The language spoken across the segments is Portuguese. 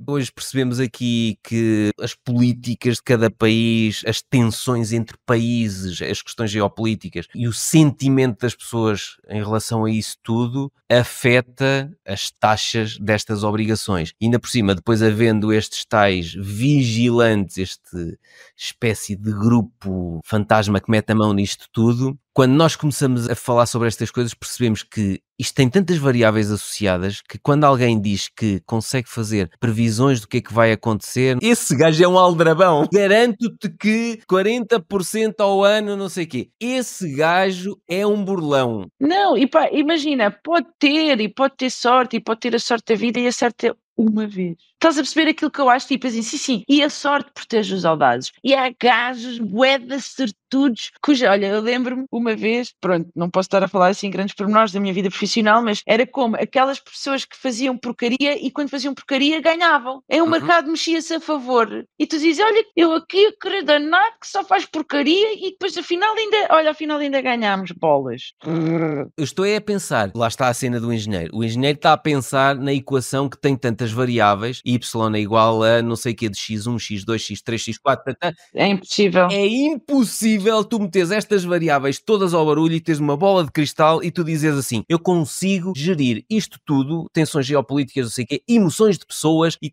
Hoje percebemos aqui que as políticas de cada país, as tensões entre países, as questões geopolíticas e o sentimento das pessoas em relação a isso tudo afeta as taxas destas obrigações. E ainda por cima, depois havendo estes tais vigilantes, este espécie de grupo fantasma que mete a mão nisto tudo, quando nós começamos a falar sobre estas coisas, percebemos que isto tem tantas variáveis associadas que quando alguém diz que consegue fazer previsões do que é que vai acontecer, esse gajo é um aldrabão. Garanto-te que 40% ao ano, não sei o quê. Esse gajo é um burlão. Não, e pá, imagina, pode ter sorte, e pode ter a sorte da vida e a sorte é uma vez. Estás a perceber aquilo que eu acho? Tipo assim, sim, e a sorte protege os audazes. E há gajos, bué de certudos, cuja, olha, eu lembro-me uma vez, pronto, não posso estar a falar assim grandes pormenores da minha vida profissional, mas era como aquelas pessoas que faziam porcaria e quando faziam porcaria ganhavam. Em um mercado mexia-se a favor. E tu dizes, olha, eu aqui a querer danado que só faz porcaria e depois afinal ainda ganhámos bolas. Eu estou a pensar, lá está a cena do engenheiro. O engenheiro está a pensar na equação que tem tantas variáveis, y é igual a não sei o que de x1, x2, x3, x4, É impossível. é impossível tu meteres estas variáveis todas ao barulho e teres uma bola de cristal e tu dizes assim, eu consigo gerir isto tudo, tensões geopolíticas, não sei o quê, emoções de pessoas e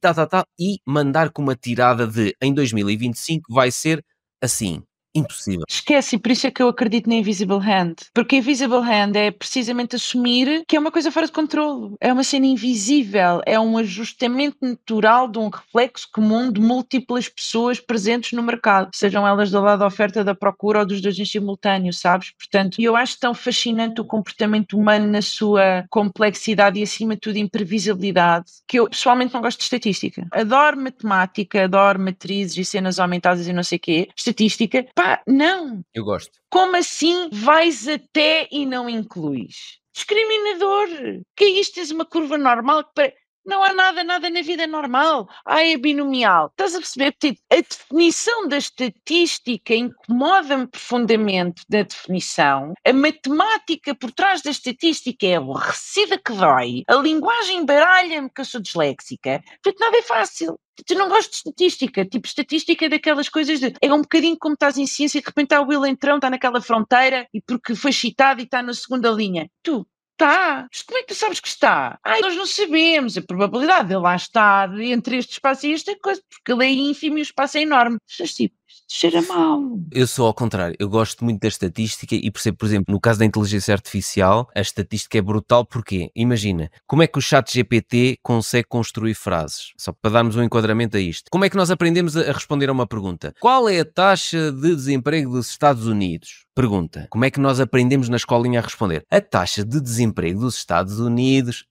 e mandar com uma tirada de em 2025 vai ser assim. Impossível. Esquece, e por isso é que eu acredito na Invisible Hand. Porque a Invisible Hand é precisamente assumir que é uma coisa fora de controle. É uma cena invisível. É um ajustamento natural de um reflexo comum de múltiplas pessoas presentes no mercado. Sejam elas do lado da oferta, da procura ou dos dois em simultâneo, sabes? Portanto, eu acho tão fascinante o comportamento humano na sua complexidade e, acima de tudo, imprevisibilidade, que eu pessoalmente não gosto de estatística. Adoro matemática, adoro matrizes e cenas aumentadas e não sei o quê. Estatística, pá, não. Eu gosto. Como assim vais até e não incluis? Discriminador. Que é isto? Tens uma curva normal que não há nada na vida normal. É binomial. Estás a perceber? Portanto, a definição da estatística incomoda-me profundamente da definição. A matemática por trás da estatística é aborrecida que dói. A linguagem baralha-me que eu sou disléxica. Portanto, nada é fácil. Tu não gostas de estatística, tipo, estatística é daquelas coisas de, é um bocadinho como estás em ciência e de repente está o Will Entrão, está naquela fronteira e porque foi citado e está na segunda linha. Tu, está. Mas como é que tu sabes que está? Nós não sabemos. A probabilidade de ele lá estar entre este espaço e esta coisa, porque ele é ínfimo e o espaço é enorme. Mas tipo, isto cheira mal. Eu sou ao contrário, eu gosto muito da estatística e percebo, por exemplo, no caso da inteligência artificial, a estatística é brutal porque, imagina, como é que o chat GPT consegue construir frases? Só para darmos um enquadramento a isto. Como é que nós aprendemos a responder a uma pergunta? Qual é a taxa de desemprego dos Estados Unidos? Pergunta. Como é que nós aprendemos na escolinha a responder? A taxa de desemprego dos Estados Unidos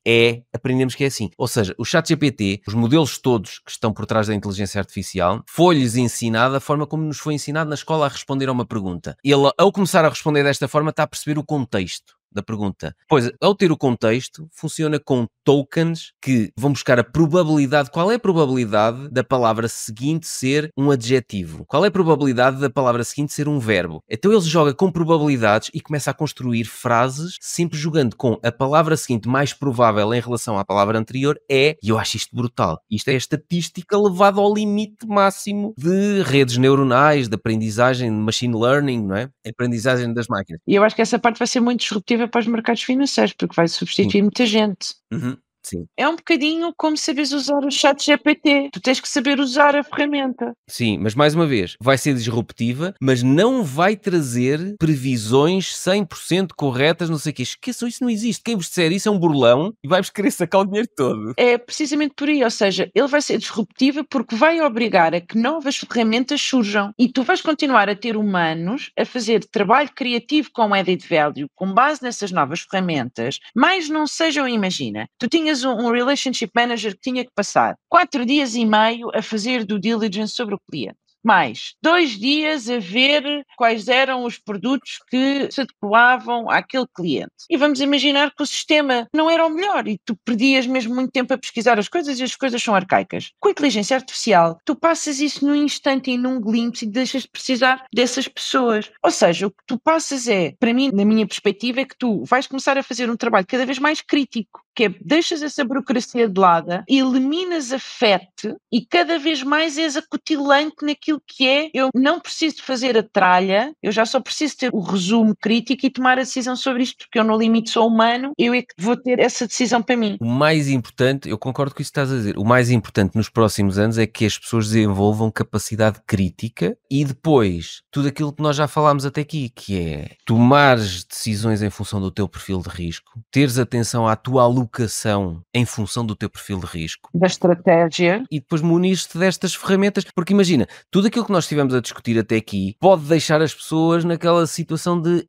aprendemos que é assim. Ou seja, o ChatGPT, os modelos todos que estão por trás da inteligência artificial, foi-lhes ensinado a forma como nos foi ensinado na escola a responder a uma pergunta. Ele, ao começar a responder desta forma, está a perceber o contexto da pergunta. Pois, ao ter o contexto, funciona com tokens que vão buscar a probabilidade. Qual é a probabilidade da palavra seguinte ser um adjetivo? Qual é a probabilidade da palavra seguinte ser um verbo? Então ele joga com probabilidades e começa a construir frases, sempre jogando com a palavra seguinte mais provável em relação à palavra anterior e eu acho isto brutal. Isto é a estatística levada ao limite máximo de redes neuronais, de aprendizagem, de machine learning, não é? Aprendizagem das máquinas. E eu acho que essa parte vai ser muito disruptiva para os mercados financeiros, porque vai substituir muita gente. Sim. É um bocadinho como saberes usar o chat GPT. Tu tens que saber usar a ferramenta. Sim, mas mais uma vez, vai ser disruptiva, mas não vai trazer previsões 100% corretas, não sei o quê. Esqueçam, isso não existe. Quem vos disser isso é um burlão e vai-vos querer sacar o dinheiro todo. É precisamente por aí, ou seja, ele vai ser disruptiva porque vai obrigar a que novas ferramentas surjam e tu vais continuar a ter humanos a fazer trabalho criativo com added value, com base nessas novas ferramentas, mas não sejam, imagina, tu tinhas um relationship manager que tinha que passar 4 dias e meio a fazer due diligence sobre o cliente. mais 2 dias a ver quais eram os produtos que se adequavam àquele cliente. E vamos imaginar que o sistema não era o melhor e tu perdias mesmo muito tempo a pesquisar as coisas e as coisas são arcaicas. Com a inteligência artificial, tu passas isso num instante e num glimpse e deixas de precisar dessas pessoas. Ou seja, o que tu passas é, para mim, na minha perspectiva, é que tu vais começar a fazer um trabalho cada vez mais crítico, que é deixas essa burocracia de lado, eliminas a fete e cada vez mais és acutilante naquilo que é. Eu não preciso de fazer a tralha, eu já só preciso ter o resumo crítico e tomar a decisão sobre isto, porque eu no limite sou humano, eu é que vou ter essa decisão para mim. O mais importante, eu concordo com isso que estás a dizer, o mais importante nos próximos anos é que as pessoas desenvolvam capacidade crítica e depois tudo aquilo que nós já falámos até aqui, que é tomares decisões em função do teu perfil de risco, teres atenção à tua alocação em função do teu perfil de risco. Da estratégia. E depois munir-te destas ferramentas, porque imagina, tudo aquilo que nós estivemos a discutir até aqui pode deixar as pessoas naquela situação de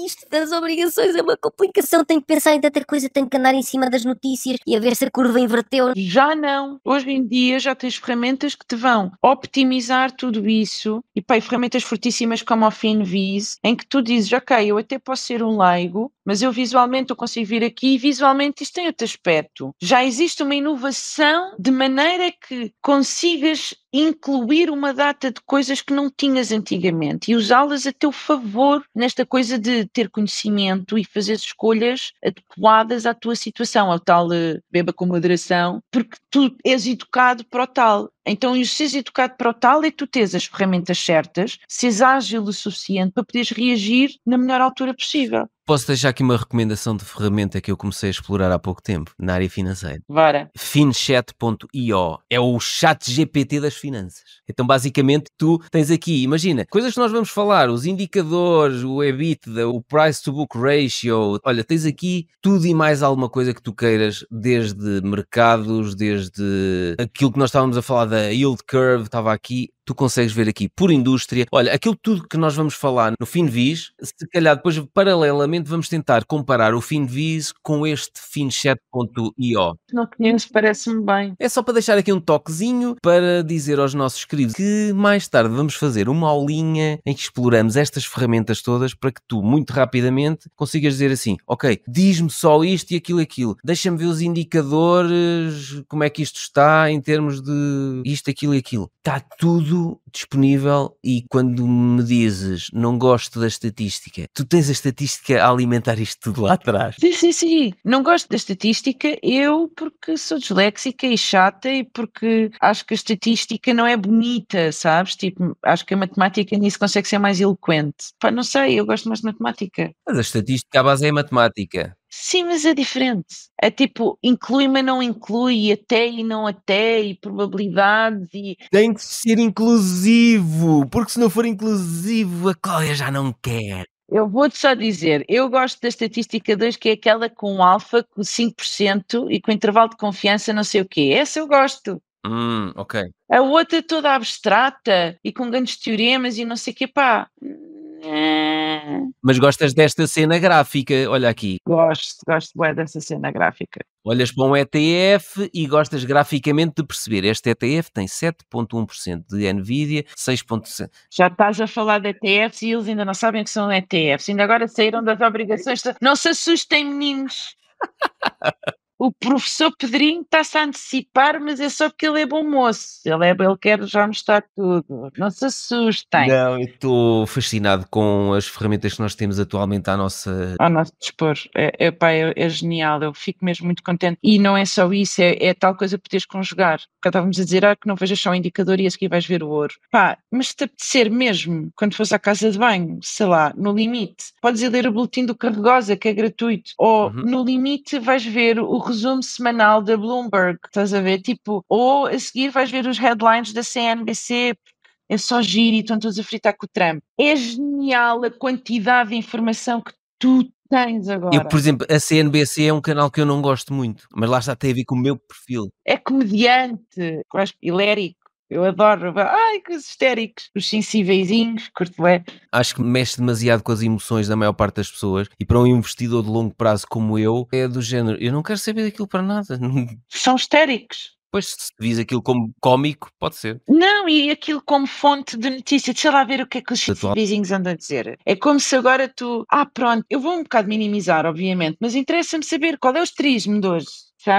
isto das obrigações é uma complicação, tenho que pensar em tanta coisa, tenho que andar em cima das notícias e a ver se a curva inverteu. Já não. Hoje em dia já tens ferramentas que te vão optimizar tudo isso e pá, e ferramentas fortíssimas como o FinViz, em que tu dizes, ok, eu até posso ser um leigo, mas eu visualmente eu consigo vir aqui e visualmente isto tem outro aspecto. Já existe uma inovação de maneira que consigas incluir uma data de coisas que não tinhas antigamente e usá-las a teu favor nesta coisa de ter conhecimento e fazer escolhas adequadas à tua situação, ao tal beba com moderação, porque tu és educado para o tal. Então, e seres educado para o tal é tu teres as ferramentas certas, seres ágil o suficiente para poderes reagir na melhor altura possível. Posso deixar aqui uma recomendação de ferramenta que eu comecei a explorar há pouco tempo, na área financeira. Bora. Finchat.io é o chat GPT das finanças. Então, basicamente, tu tens aqui, imagina, coisas que nós vamos falar, os indicadores, o EBITDA, o price to book ratio, olha, tens aqui tudo e mais alguma coisa que tu queiras, desde mercados, desde aquilo que nós estávamos a falar da yield curve, estava aqui. Tu consegues ver aqui por indústria. Olha, aquilo tudo que nós vamos falar no FinViz, se calhar depois paralelamente vamos tentar comparar o FinViz com este Finchat.io. Não conheço, parece-me bem. É só para deixar aqui um toquezinho para dizer aos nossos queridos que mais tarde vamos fazer uma aulinha em que exploramos estas ferramentas todas para que tu, muito rapidamente, consigas dizer assim, ok, diz-me só isto e aquilo. Deixa-me ver os indicadores, como é que isto está em termos de isto, aquilo e aquilo. Está tudo disponível e quando me dizes não gosto da estatística, tu tens a estatística a alimentar isto tudo lá atrás. Sim. Não gosto da estatística, eu porque sou disléxica e chata e porque acho que a estatística não é bonita, sabes? Tipo, acho que a matemática nisso consegue ser mais eloquente. Pá, não sei, eu gosto mais de matemática. Mas a estatística à base é a matemática. Sim, mas é diferente. É tipo, inclui, mas não inclui, e até e não até, e probabilidades e... Tem que ser inclusivo, porque se não for inclusivo, a Cláudia já não quer. Eu vou-te só dizer, eu gosto da estatística 2, que é aquela com alfa, com 5% e com intervalo de confiança não sei o quê. Essa eu gosto. Ok. A outra toda abstrata e com grandes teoremas e não sei o quê, pá... Mas gostas desta cena gráfica, olha aqui. Gosto bem dessa cena gráfica. Olhas para um ETF e gostas graficamente de perceber. Este ETF tem 7,1% de Nvidia, 6,7%. Já estás a falar de ETFs e eles ainda não sabem que são ETFs. Ainda agora saíram das obrigações. Não se assustem, meninos. O professor Pedrinho está-se a antecipar, mas é só porque ele é bom moço. Ele quer já mostrar tudo. Não se assustem. Não, eu estou fascinado com as ferramentas que nós temos atualmente ao nosso dispor. É genial. Eu fico mesmo muito contente. E não é só isso, é tal coisa poderes conjugar. Porque estávamos a dizer que não vejas só o indicador e a seguir vais ver o ouro. Pá, mas se te apetecer mesmo, quando fores à casa de banho, sei lá, no limite, podes ir ler o boletim do Carregosa, que é gratuito. Ou no limite vais ver o resumo semanal da Bloomberg, estás a ver? Tipo, ou a seguir vais ver os headlines da CNBC, é só giro e estão todos a fritar com o Trump. É genial a quantidade de informação que tu tens agora. Eu, por exemplo, a CNBC é um canal que eu não gosto muito, mas lá está, tem a ver com o meu perfil. É comediante, gosto hilérico. Eu adoro, que os histéricos, os sensíveis, curto bem. Acho que mexe demasiado com as emoções da maior parte das pessoas e para um investidor de longo prazo como eu, é do género, eu não quero saber daquilo para nada. São histéricos. Pois, se vis aquilo como cómico, pode ser. Não, e aquilo como fonte de notícia, deixa lá ver o que é que os Atual. vizinhos andam a dizer. É como se agora pronto, eu vou um bocado minimizar, obviamente, mas interessa-me saber qual é o esterismo de hoje.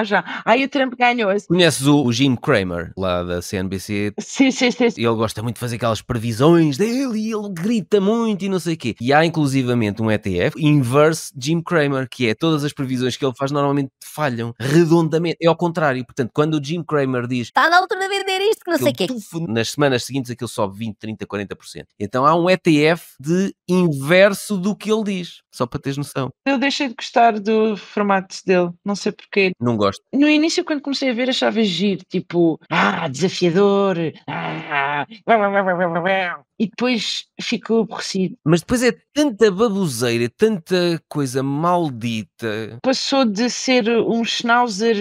Já. Aí o Trump ganhou. Conheces o Jim Cramer, lá da CNBC? Sim. E ele gosta muito de fazer aquelas previsões dele e ele grita muito e não sei o quê. E há inclusivamente um ETF, Inverse Jim Cramer, que é todas as previsões que ele faz normalmente falham redondamente. É ao contrário. Portanto, quando o Jim Cramer diz Está na altura de vender isto, que não sei o quê. nas semanas seguintes aquilo sobe 20, 30, 40%. Então há um ETF de inverso do que ele diz. Só para teres noção. Eu deixei de gostar do formato dele, não sei porquê. Não gosto. No início, quando comecei a ver, achava giro, tipo, desafiador, e depois ficou aborrecido. Mas depois é tanta baboseira, tanta coisa maldita. Passou de ser um schnauzer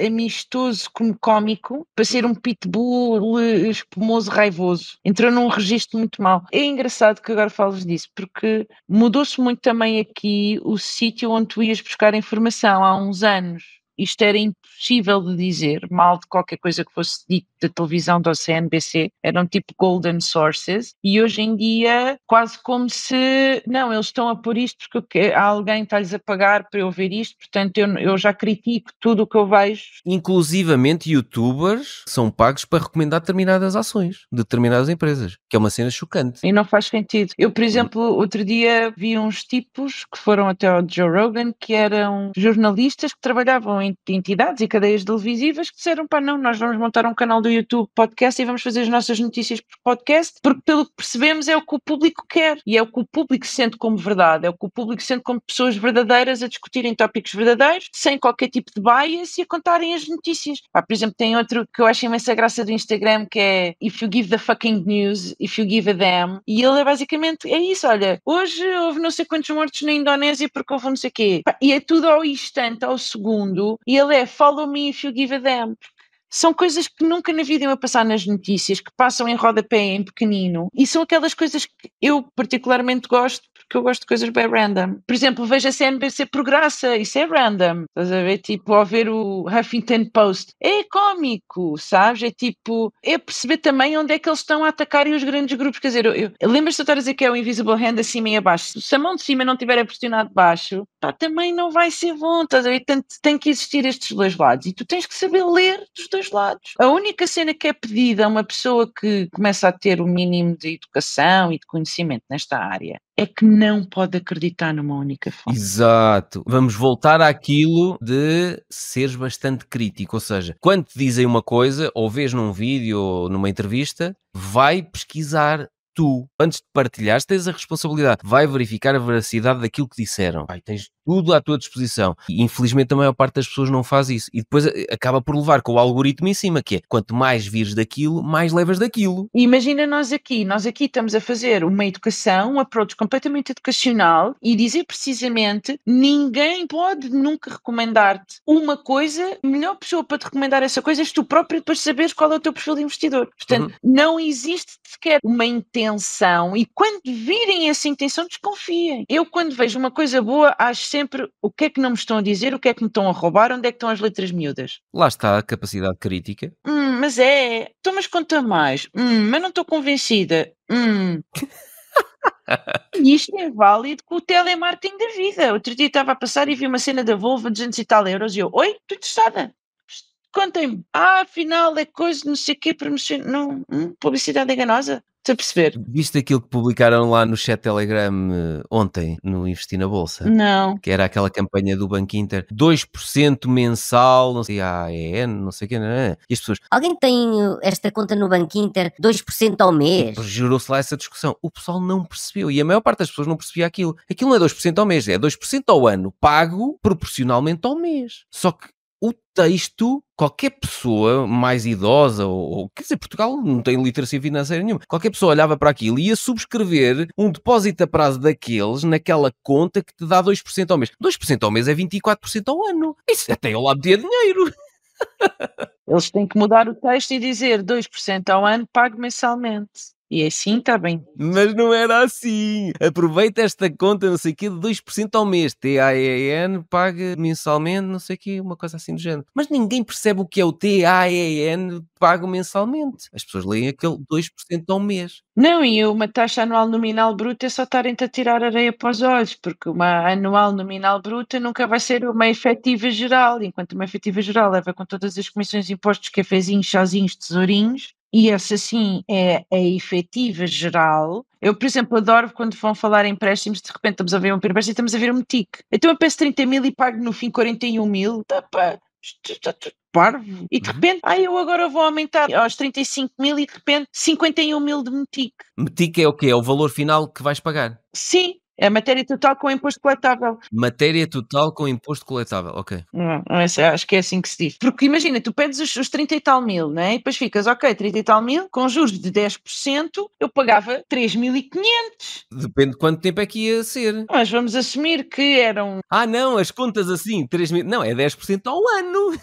amistoso como cómico para ser um pitbull espumoso, raivoso. Entrou num registro muito mau. É engraçado que agora falas disso, porque mudou-se muito também aqui o sítio onde tu ias buscar informação há uns anos. Isto era impossível de dizer, mal de qualquer coisa que fosse dito da televisão da CNBC, eram tipo golden sources, e hoje em dia quase como se, não, eles estão a pôr isto porque alguém está-lhes a pagar para eu ver isto, portanto eu já critico tudo o que eu vejo. Inclusivamente youtubers são pagos para recomendar determinadas ações de determinadas empresas, que é uma cena chocante. E não faz sentido. Eu, por exemplo, outro dia vi uns tipos que foram até ao Joe Rogan, que eram jornalistas que trabalhavam em entidades e cadeias televisivas, que disseram, não, nós vamos montar um canal do YouTube podcast e vamos fazer as nossas notícias por podcast, porque pelo que percebemos é o que o público quer e é o que o público sente como verdade, é o que o público sente como pessoas verdadeiras a discutirem tópicos verdadeiros, sem qualquer tipo de bias e a contarem as notícias. Por exemplo, tem outro que eu acho imensa graça do Instagram, que é If you give the fucking news, if you give a damn, e ele é basicamente, é isso, olha, hoje houve não sei quantos mortos na Indonésia porque houve não sei o quê, e é tudo ao instante, ao segundo, e ele é follow me if you give a damn. São coisas que nunca na vida iam a passar nas notícias, que passam em rodapé em pequenino, e são aquelas coisas que eu particularmente gosto, porque eu gosto de coisas bem random. Por exemplo, vejo a CNBC por graça, isso é random. Estás a ver? Tipo, ao ver o Huffington Post, é cómico, sabes? É tipo, é perceber também onde é que eles estão a atacarem os grandes grupos. Quer dizer, lembras-te de estar a dizer que é o invisible hand acima e abaixo? Se a mão de cima não tiver a pressionar de baixo, também não vai ser bom, estás a ver? Portanto, tem que existir estes dois lados e tu tens que saber ler dos dois lados. A única cena que é pedida a uma pessoa que começa a ter o mínimo de educação e de conhecimento nesta área é que não pode acreditar numa única fonte. Exato. Vamos voltar àquilo de seres bastante crítico, ou seja, quando te dizem uma coisa, ou vês num vídeo ou numa entrevista, vai pesquisar. Tu, antes de partilhares, tens a responsabilidade. Vai verificar a veracidade daquilo que disseram. Tens tudo à tua disposição. E infelizmente a maior parte das pessoas não faz isso. E depois acaba por levar com o algoritmo em cima, que é, quanto mais vires daquilo, mais levas daquilo. Imagina nós aqui estamos a fazer uma educação, um approach completamente educacional e dizer precisamente, ninguém pode nunca recomendar-te uma coisa, a melhor pessoa para te recomendar essa coisa és tu próprio, depois de saberes qual é o teu perfil de investidor. Portanto, não existe sequer uma intenção e quando virem essa intenção, desconfiem. Eu quando vejo uma coisa boa, acho sempre o que é que não me estão a dizer, o que é que me estão a roubar, onde é que estão as letras miúdas. Lá está a capacidade crítica. Mas mas conta mais. Mas não estou convencida. E isto é válido com o telemarketing da vida. Outro dia estava a passar e vi uma cena da Volvo de 200 e tal euros e eu, oi, estou interessada. Contem-me. Afinal é coisa, não sei o quê, promoção. Não, publicidade enganosa. Estou a perceber. Viste aquilo que publicaram lá no chat Telegram ontem, no Investir na Bolsa? Não. Que era aquela campanha do Banco Inter, 2% mensal, não sei, AEN, não sei o que, e as pessoas... Alguém tem esta conta no Banco Inter, 2% ao mês? Gerou-se lá essa discussão. O pessoal não percebeu, e a maior parte das pessoas não percebia aquilo. Aquilo não é 2% ao mês, é 2% ao ano, pago proporcionalmente ao mês. Só que o texto, qualquer pessoa mais idosa, ou quer dizer, Portugal não tem literacia financeira nenhuma, qualquer pessoa olhava para aquilo e ia subscrever um depósito a prazo daqueles naquela conta que te dá 2% ao mês. 2% ao mês é 24% ao ano. Isso até eu lá metia dinheiro. Eles têm que mudar o texto e dizer 2% ao ano, pago mensalmente. E assim está bem. Mas não era assim. Aproveita esta conta, não sei o quê, de 2% ao mês. TAEN paga mensalmente, não sei o quê, uma coisa assim do género. Mas ninguém percebe o que é o TAEN pago mensalmente. As pessoas leem aquele 2% ao mês. Não, e uma taxa anual nominal bruta é só estarem-te a tirar areia para os olhos, porque uma anual nominal bruta nunca vai ser uma efetiva geral, enquanto uma efetiva geral leva com todas as comissões, impostos, cafezinhos, chazinhos, tesourinhos, e essa sim é a efetiva geral. Eu, por exemplo, adoro quando vão falar em empréstimos, de repente estamos a ver um empréstimo e estamos a ver um TIC. Então eu peço 30 mil e pago no fim 41 mil. Tá, pá, isto está tudo parvo. E de repente, eu agora vou aumentar aos 35 mil e de repente 51 mil de MTIC. METIC é o quê? É o valor final que vais pagar. Sim, é a matéria total com imposto coletável. Matéria total com imposto coletável, ok. Acho que é assim que se diz. Porque imagina, tu pedes os 30 e tal mil, né? E depois ficas, ok, 30 e tal mil, com juros de 10%, eu pagava 3.500. Depende de quanto tempo é que ia ser. Mas vamos assumir que eram... Ah não, as contas assim, 3 mil... Não, é 10% ao ano.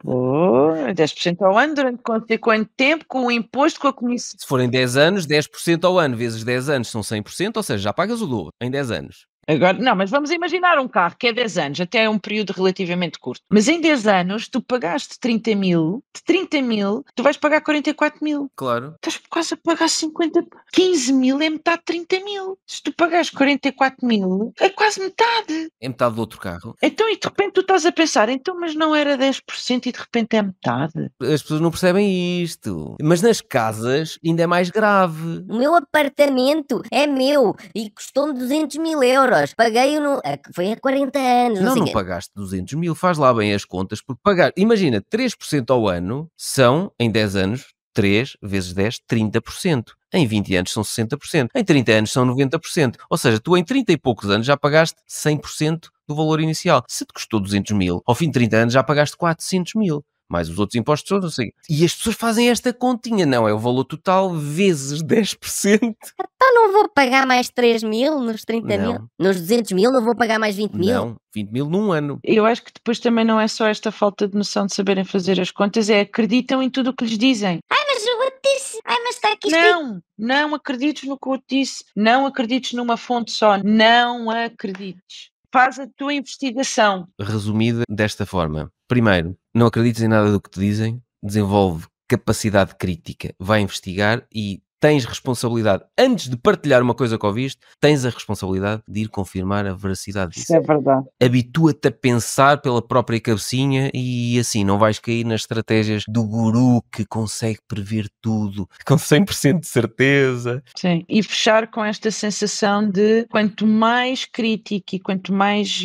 10% ao ano, durante quanto tempo, com o imposto, com a comissão. Se forem 10 anos, 10% ao ano vezes 10 anos são 100%, ou seja, já pagas o dobro em 10 anos. Agora, não, mas vamos imaginar um carro que é 10 anos, até é um período relativamente curto. Mas em 10 anos, tu pagaste 30 mil, de 30 mil, tu vais pagar 44 mil. Claro. Estás quase a pagar 50, 15 mil é metade de 30 mil. Se tu pagares 44 mil, é quase metade. É metade do outro carro. Então, e de repente tu estás a pensar, então, mas não era 10% e de repente é metade. As pessoas não percebem isto. Mas nas casas ainda é mais grave. O meu apartamento é meu e custou-me 200 mil euros. Paguei-o foi há 40 anos. Não, sei não quê. pagaste 200 mil, faz lá bem as contas, porque pagar, imagina, 3% ao ano são, em 10 anos, 3 vezes 10, 30%. Em 20 anos são 60%. Em 30 anos são 90%. Ou seja, tu em 30 e poucos anos já pagaste 100% do valor inicial. Se te custou 200 mil, ao fim de 30 anos já pagaste 400 mil. Mais os outros impostos todos, não sei. E as pessoas fazem esta continha. Não, é o valor total vezes 10%. Então não vou pagar mais 3 mil nos 30 mil? Não. Nos 200 mil não vou pagar mais 20 mil? Não, 20 mil num ano. Eu acho que depois também não é só esta falta de noção de saberem fazer as contas, é acreditam em tudo o que lhes dizem. Mas o outro disse. Mas está aqui escrito. Não acredites no que eu te disse. Não acredites numa fonte só. Não acredites. Faz a tua investigação. Resumida desta forma. Primeiro, não acredites em nada do que te dizem, desenvolve capacidade crítica, vai investigar e tens responsabilidade. Antes de partilhar uma coisa que ouviste, tens a responsabilidade de ir confirmar a veracidade disso. Isso é verdade. Habitua-te a pensar pela própria cabecinha e assim não vais cair nas estratégias do guru que consegue prever tudo com 100% de certeza. Sim. E fechar com esta sensação de quanto mais crítico e quanto mais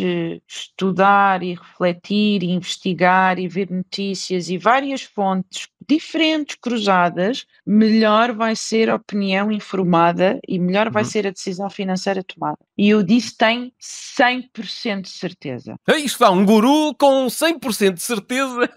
estudar e refletir e investigar e ver notícias e várias fontes diferentes, cruzadas, melhor vai ser a opinião informada e melhor vai ser a decisão financeira tomada. E eu disse tenho 100% de certeza. Isto está um guru com 100% de certeza.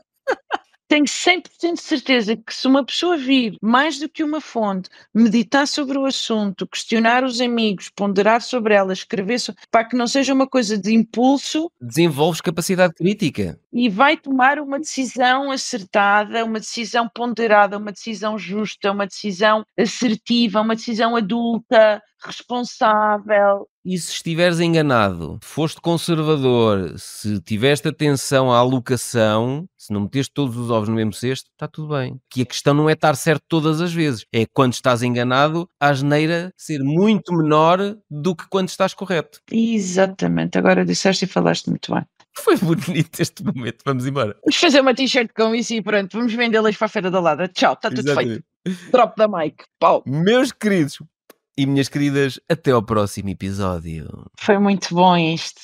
Tenho 100% de certeza que se uma pessoa vir mais do que uma fonte, meditar sobre o assunto, questionar os amigos, ponderar sobre ela, escrever para que não seja uma coisa de impulso, Desenvolves capacidade crítica. e vai tomar uma decisão acertada, uma decisão ponderada, uma decisão justa, uma decisão assertiva, uma decisão adulta, responsável. E se estiveres enganado, foste conservador, se tiveste atenção à alocação, se não meteste todos os ovos no mesmo cesto, está tudo bem. Que a questão não é estar certo todas as vezes, é quando estás enganado, a asneira ser muito menor do que quando estás correto. Exatamente, agora disseste e falaste muito bem. Foi bonito este momento, vamos embora. Vamos fazer uma t-shirt com isso e pronto, vamos vendê-las para a Feira da Ladra. Tchau, está tudo feito. Drop da mic. Pau. Meus queridos e minhas queridas, até ao próximo episódio. Foi muito bom isto.